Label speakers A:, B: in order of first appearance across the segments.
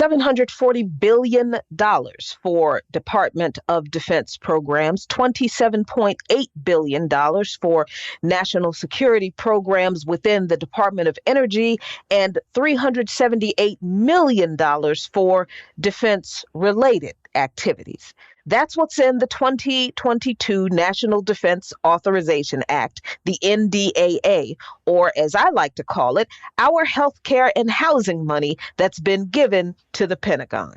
A: $740 billion for Department of Defense programs, $27.8 billion for national security programs within the Department of Energy, and $378 million for defense-related activities. That's what's in the 2022 National Defense Authorization Act, the NDAA, or as I like to call it, our healthcare and housing money that's been given to the Pentagon.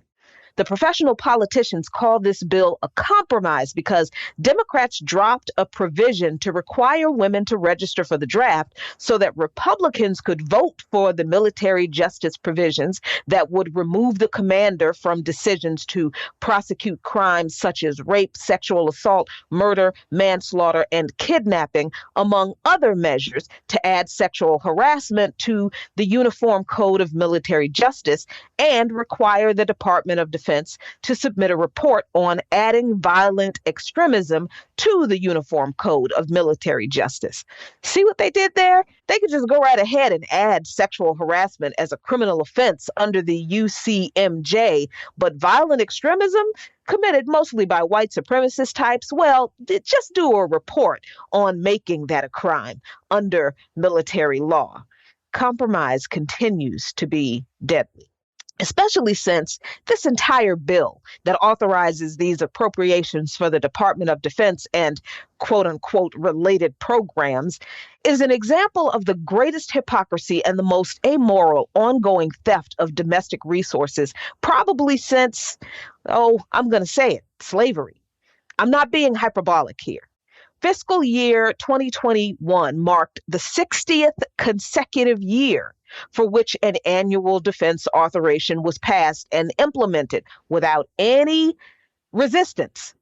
A: The professional politicians call this bill a compromise because Democrats dropped a provision to require women to register for the draft so that Republicans could vote for the military justice provisions that would remove the commander from decisions to prosecute crimes such as rape, sexual assault, murder, manslaughter, and kidnapping, among other measures, to add sexual harassment to the Uniform Code of Military Justice and require the Department of Defense to submit a report on adding violent extremism to the Uniform Code of Military Justice. See what they did there? They could just go right ahead and add sexual harassment as a criminal offense under the UCMJ, but violent extremism committed mostly by white supremacist types, well, just do a report on making that a crime under military law. Compromise continues to be deadly, especially since this entire bill that authorizes these appropriations for the Department of Defense and quote unquote related programs is an example of the greatest hypocrisy and the most amoral ongoing theft of domestic resources, probably since, I'm going to say it, slavery. I'm not being hyperbolic here. Fiscal year 2021 marked the 60th consecutive year for which an annual defense authorization was passed and implemented without any resistance.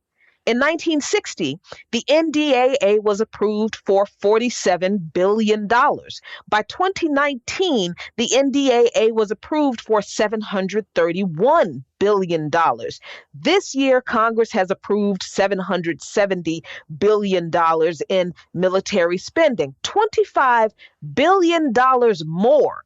A: In 1960, the NDAA was approved for $47 billion. By 2019, the NDAA was approved for $731 billion. This year, Congress has approved $770 billion in military spending, $25 billion more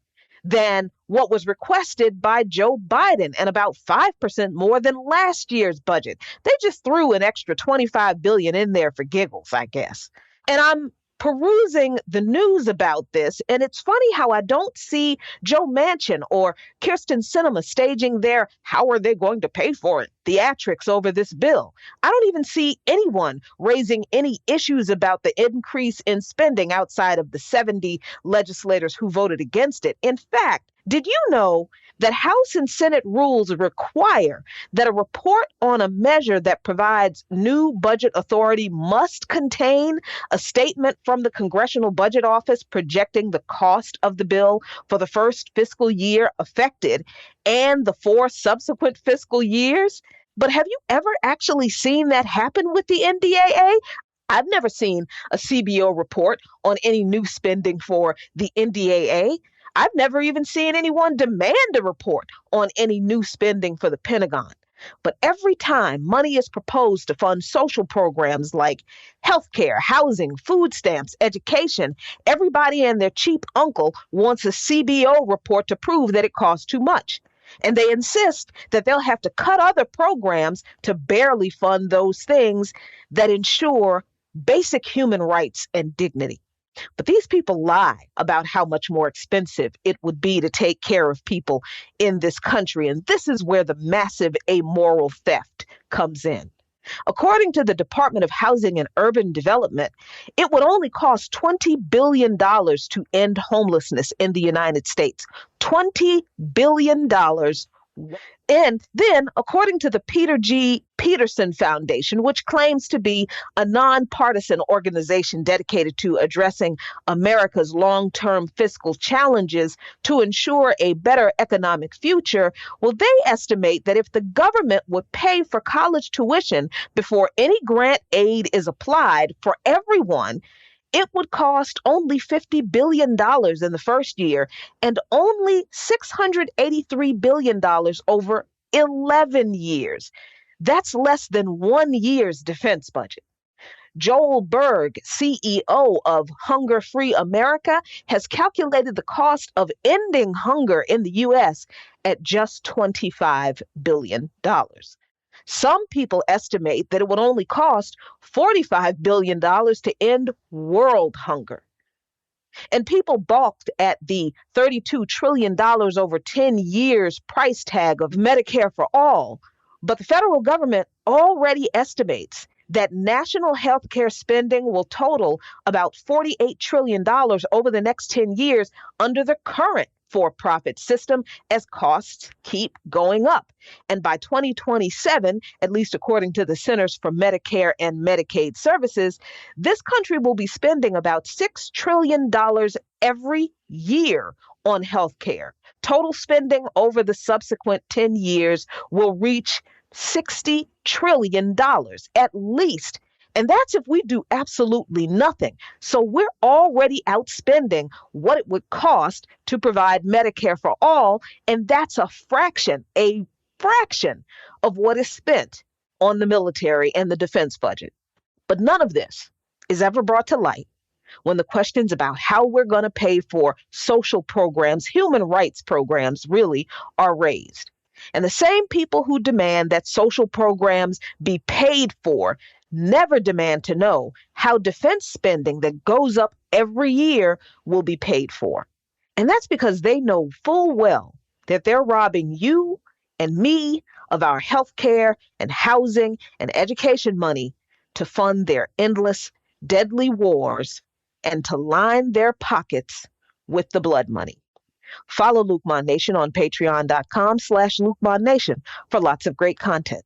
A: than what was requested by Joe Biden and about 5% more than last year's budget. They just threw an extra $25 billion in there for giggles, I guess. And I'm perusing the news about this, and it's funny how I don't see Joe Manchin or Kyrsten Sinema staging their "how are they going to pay for it" theatrics over this bill. I don't even see anyone raising any issues about the increase in spending outside of the 70 legislators who voted against it. In fact, did you know that House and Senate rules require that a report on a measure that provides new budget authority must contain a statement from the Congressional Budget Office projecting the cost of the bill for the first fiscal year affected and the 4 subsequent fiscal years? But have you ever actually seen that happen with the NDAA? I've never seen a CBO report on any new spending for the NDAA. I've never even seen anyone demand a report on any new spending for the Pentagon. But every time money is proposed to fund social programs like healthcare, housing, food stamps, education, everybody and their cheap uncle wants a CBO report to prove that it costs too much. And they insist that they'll have to cut other programs to barely fund those things that ensure basic human rights and dignity. But these people lie about how much more expensive it would be to take care of people in this country. And this is where the massive amoral theft comes in. According to the Department of Housing and Urban Development, it would only cost $20 billion to end homelessness in the United States. $20 billion. And then, according to the Peter G. Peterson Foundation, which claims to be a nonpartisan organization dedicated to addressing America's long-term fiscal challenges to ensure a better economic future, well, they estimate that if the government would pay for college tuition before any grant aid is applied for everyone, it would cost only $50 billion in the first year and only $683 billion over 11 years. That's less than 1 year's defense budget. Joel Berg, CEO of Hunger Free America, has calculated the cost of ending hunger in the U.S. at just $25 billion. Some people estimate that it would only cost $45 billion to end world hunger. And people balked at the $32 trillion over 10 years price tag of Medicare for all. But the federal government already estimates that national health care spending will total about $48 trillion over the next 10 years under the current for-profit system as costs keep going up. And by 2027, at least according to the Centers for Medicare and Medicaid Services, this country will be spending about $6 trillion every year on health care. Total spending over the subsequent 10 years will reach $60 trillion at least. And that's if we do absolutely nothing. So we're already outspending what it would cost to provide Medicare for all. And that's a fraction of what is spent on the military and the defense budget. But none of this is ever brought to light when the questions about how we're going to pay for social programs, human rights programs really, are raised. And the same people who demand that social programs be paid for never demand to know how defense spending that goes up every year will be paid for. And that's because they know full well that they're robbing you and me of our health care and housing and education money to fund their endless, deadly wars and to line their pockets with the blood money. Follow Luqman Nation on patreon.com/Luqman Nation for lots of great content.